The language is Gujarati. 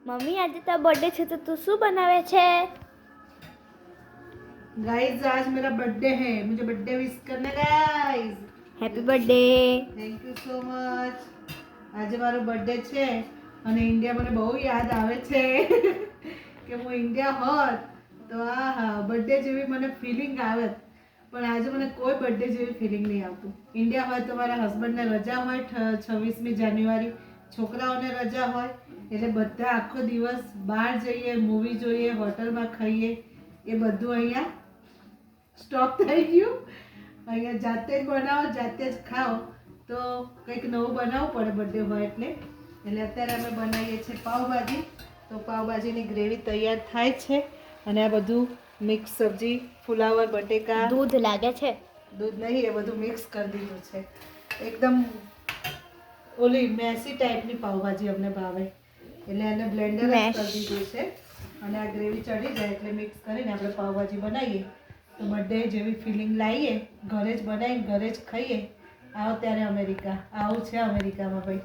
मम्मी आज तेरा बर्थडे है तो तू शू बनावे छे? गाइस आज मेरा बर्थडे है, मुझे बर्थडे विश करना guys. Happy birthday. Thank you so much. आज मारो बर्थडे છે અને ઇન્ડિયા મને બહુ યાદ આવે છે કે હું ઇન્ડિયા હોત તો આ બર્થડે જેવી મને ફિલિંગ આવે, પણ આજે મને કોઈ બર્થડે જેવી ફિલિંગ નહીં આવતું। ઇન્ડિયા હોય તો મારા હસબન્ડને રજા હોય 26મી જાન્યુઆરી, છોકરાઓને રજા હોય એટલે બધા આખો દિવસ બહાર જઈએ, મૂવી જોઈએ, હોટલમાં ખાઈએ, એ બધું અહીંયા સ્ટોપ થઈ ગયું। અહીંયા જાતે જ બનાવો, જાતે જ ખાઓ તો કંઈક નવું બનાવવું પડે બર્થડે હોય એટલે અત્યારે અમે બનાવીએ છીએ પાવભાજી। તો પાવભાજીની ગ્રેવી તૈયાર થાય છે અને આ બધું મિક્સ સબ્જી, ફુલાવર, બટેકા, दूध लागे छे? દૂધ નહીં, એ બધું મિક્સ કરી દીધું છે। એકદમ ઓલી મેસી ટાઈપની પાવભાજી અમને ભાવે એટલે એને બ્લેન્ડર કરી દીધું છે અને આ ગ્રેવી ચડી જાય એટલે મિક્સ કરીને આપણે પાવભાજી બનાવીએ તો બર્થડે જેવી ફિલિંગ લાવીએ, ઘરે જ બનાવીને ઘરે જ ખાઈએ। આવો ત્યારે અમેરિકા, આવું છે અમેરિકામાં ભાઈ।